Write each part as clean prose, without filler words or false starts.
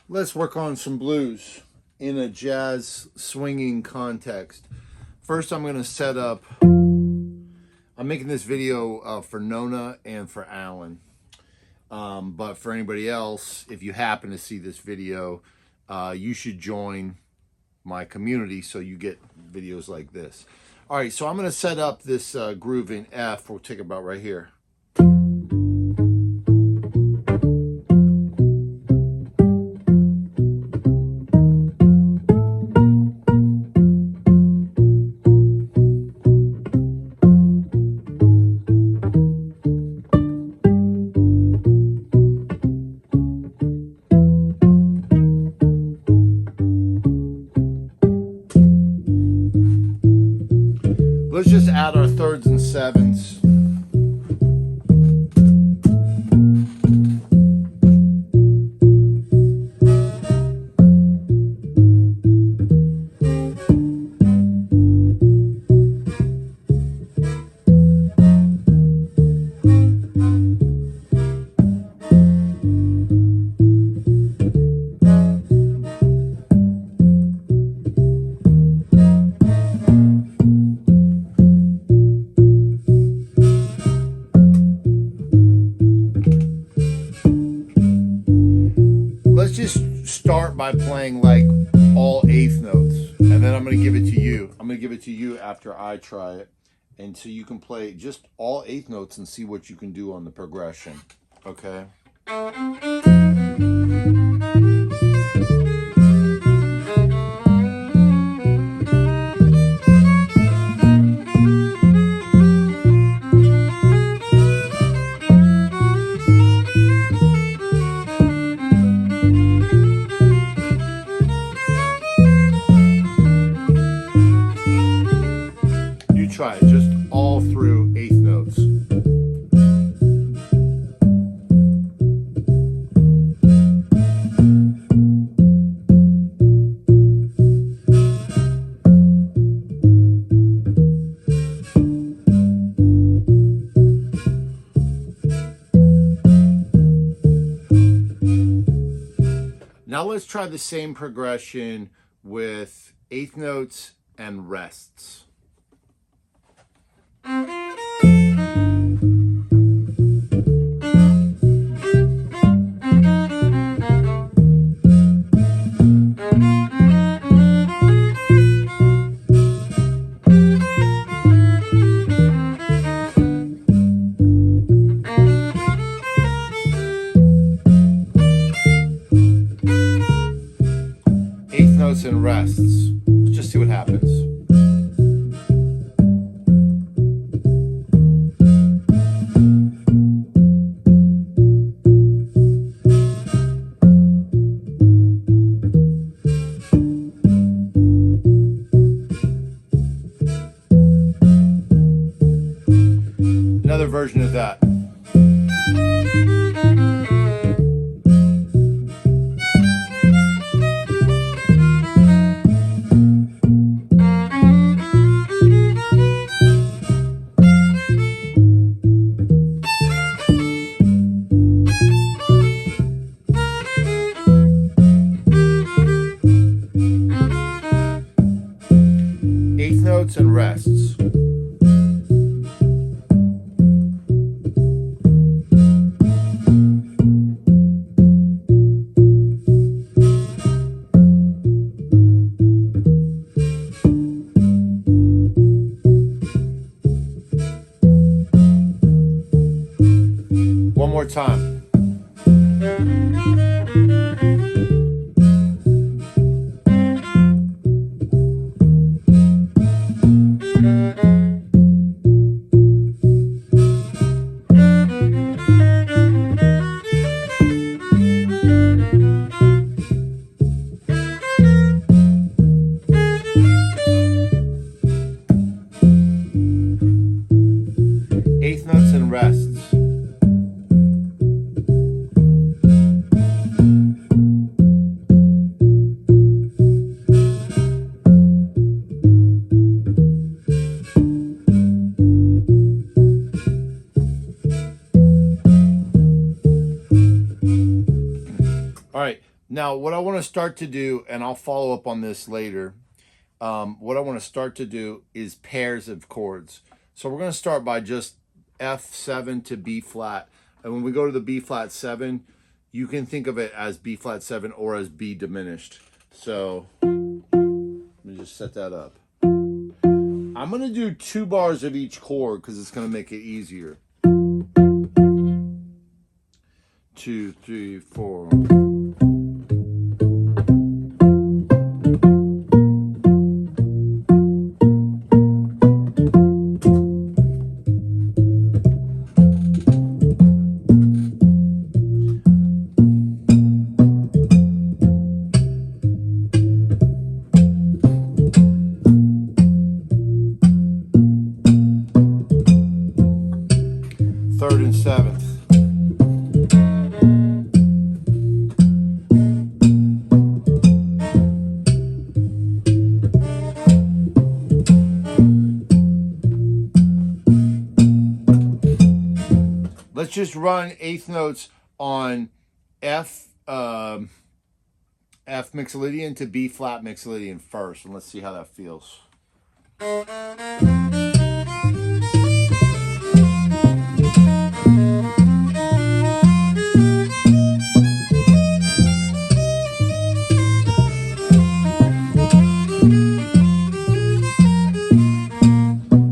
Let's work on some blues in a jazz swinging context. First, I'm going to set up, I'm making this video for Nona and for Alan. But for anybody else, if you happen to see this video, you should join my community so you get videos like this. All right, so I'm going to set up this groove in F. We'll take it about right here. Let's just add our thirds and sevenths. Let's just start by playing like all eighth notes, and then I'm going to give it to you. I'm going to give it to you after I try it, and so you can play just all eighth notes and see what you can do on the progression. Okay? Try it just all through eighth notes. Now let's try the same progression with eighth notes and rests. Eighth notes and rests. Let's just see what happens. Another version of that. Eighth notes and rests. One more time. Eighth notes and rests. All right, Now, what I want to start to do, and I'll follow up on this later, what I want to start to do is pairs of chords. So we're going to start by just F7 to B flat. And when we go to the B flat 7, you can think of it as B flat 7 or as B diminished. So let me just set that up. I'm going to do 2 bars of each chord because it's going to make it easier. 2, 3, 4. Third and seventh. Let's just run eighth notes on F mixolydian to B flat mixolydian first, and let's see how that feels.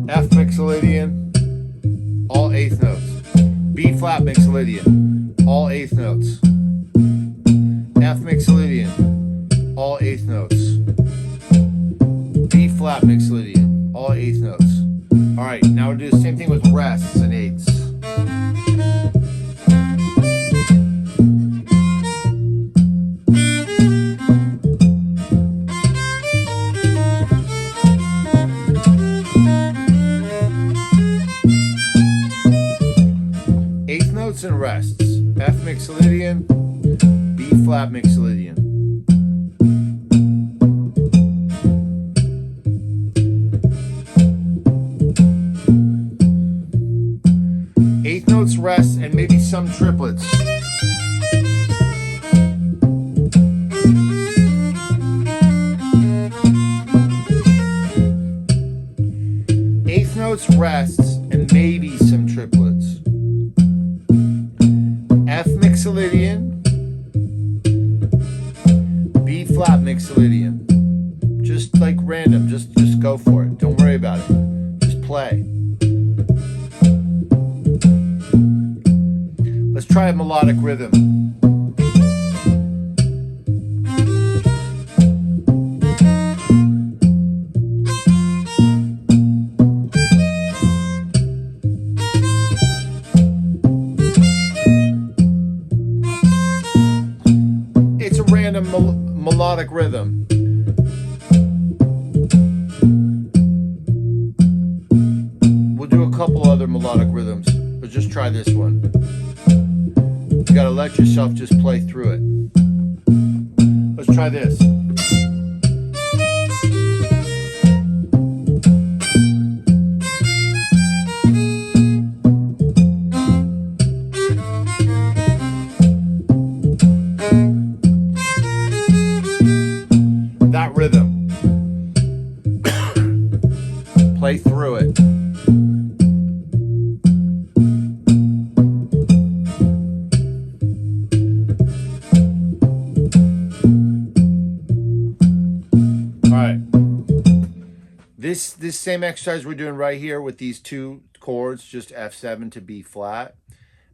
F mixolydian, all eighth notes. B flat mixolydian, all eighth notes. F mixolydian, all eighth notes. B flat mixolydian, all eighth notes. All right, now we'll do the same thing with rests and eighths. Eighth notes and rests. F mixolydian, B flat mixolydian. Eighth notes, rests, and maybe some triplets. Eighth notes, rests, and maybe some triplets. F mixolydian, B flat mixolydian. Just like random, just go for it. Don't worry about it. Just play. Let's try a melodic rhythm. It's a random melodic rhythm. We'll do a couple other melodic rhythms, but just try this one. You gotta let yourself just play through it. Let's try this. That rhythm. Play through it. This same exercise we're doing right here with these 2 chords, just F7 to B flat,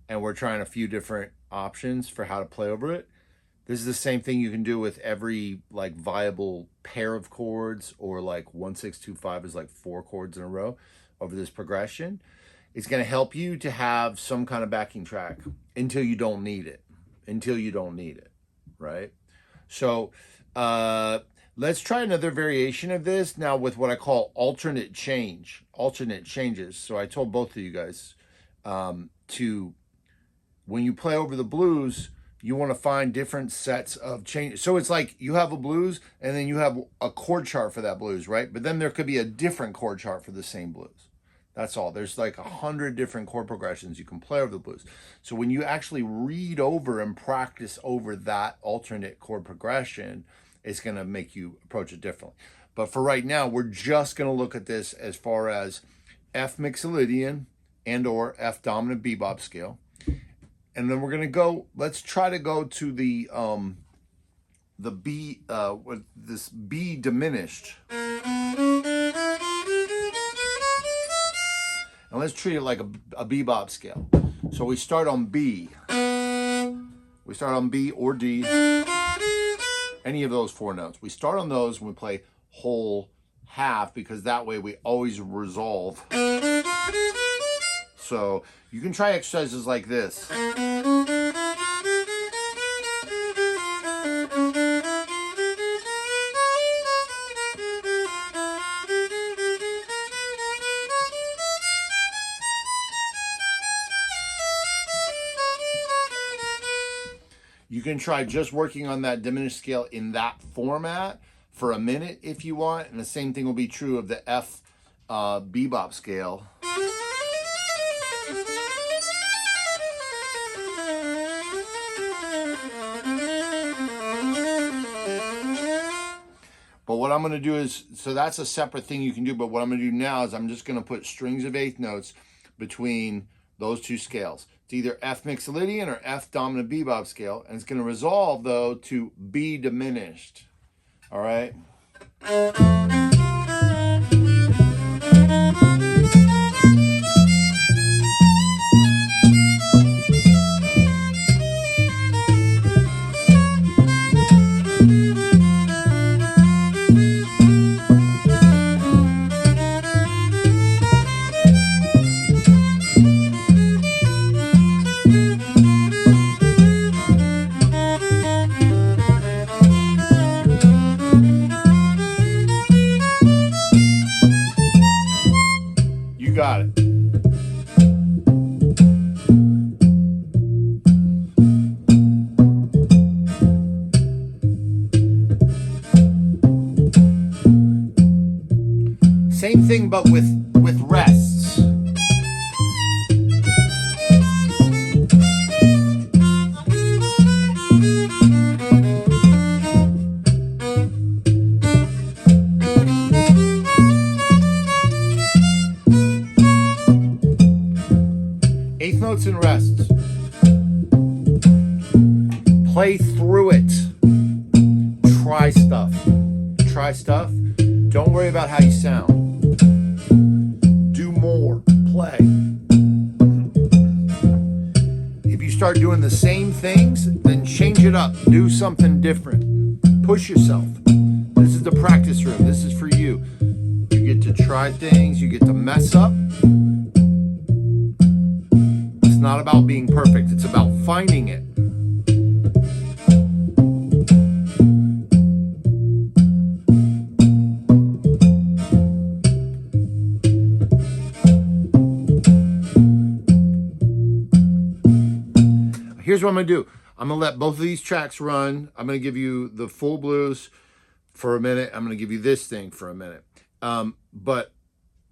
and we're trying a few different options for how to play over it. This is the same thing you can do with every like viable pair of chords, or like 1, 6, 2, 5 is like 4 chords in a row over this progression. It's going to help you to have some kind of backing track until you don't need it. Until you don't need it, right? So let's try another variation of this now with what I call alternate changes. So I told both of you guys to, when you play over the blues, you want to find different sets of changes. So it's like you have a blues and then you have a chord chart for that blues, right? But then there could be a different chord chart for the same blues. That's all. There's like 100 different chord progressions you can play over the blues. So when you actually read over and practice over that alternate chord progression, it's going to make you approach it differently. But for right now, we're just going to look at this as far as F Mixolydian and or F dominant bebop scale. And then we're going to go, let's try to go to the B, with this B diminished. And let's treat it like a bebop scale. So we start on B. We start on B or D. Any of those 4 notes. We start on those when we play whole half, because that way we always resolve. So you can try exercises like this. You can try just working on that diminished scale in that format for a minute if you want, and the same thing will be true of the F bebop scale. But what I'm going to do is, so that's a separate thing you can do, but what I'm going to do now is I'm just going to put strings of 8th notes between those 2 scales. It's either F Mixolydian or F dominant bebop scale, and it's going to resolve, though, to B diminished. All right? You got it. Same thing, but with rests. Eighth notes and rests. Play through it. Try stuff. Try stuff. Don't worry about how you sound. Do more. Play. If you start doing the same things, then change it up. Do something different. Push yourself. This is the practice room. This is for you. You get to try things. You get to mess up. It's not about being perfect. It's about finding it. Here's what I'm going to do. I'm going to let both of these tracks run. I'm going to give you the full blues for a minute. I'm going to give you this thing for a minute. But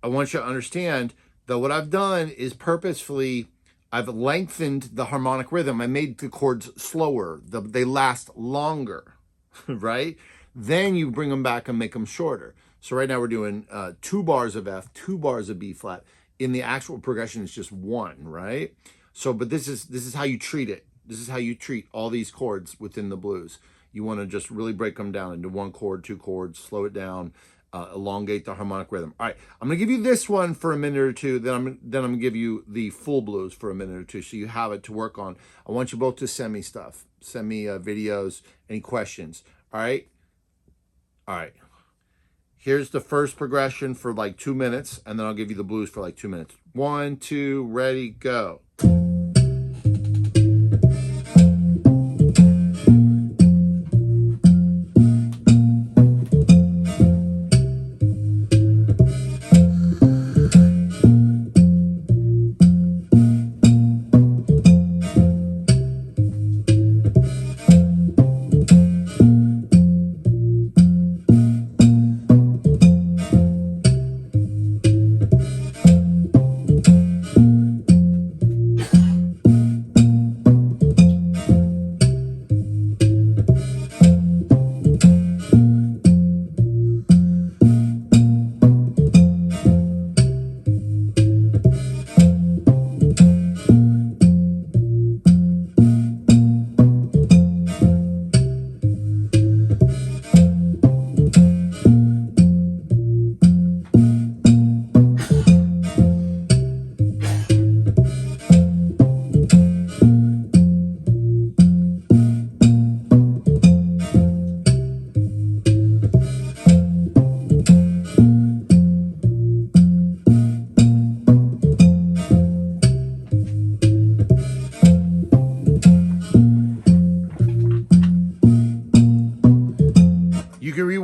I want you to understand that what I've done is purposefully, I've lengthened the harmonic rhythm. I made the chords slower. They last longer, right? Then you bring them back and make them shorter. So right now we're doing 2 bars of F, 2 bars of B flat. In the actual progression, it's just 1, right? So, but this is how you treat it. This is how you treat all these chords within the blues. You want to just really break them down into 1 chord, 2 chords, slow it down, elongate the harmonic rhythm. All right, I'm going to give you this one for a minute or two. Then I'm going to give you the full blues for a minute or two, so you have it to work on. I want you both to send me stuff. Send me videos, any questions. All right? All right. Here's the first progression for like 2 minutes, and then I'll give you the blues for like 2 minutes. 1, 2, ready, go.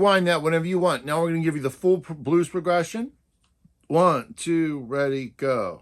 rewind that whenever you want. Now we're going to give you the full blues progression. 1, 2, ready, go.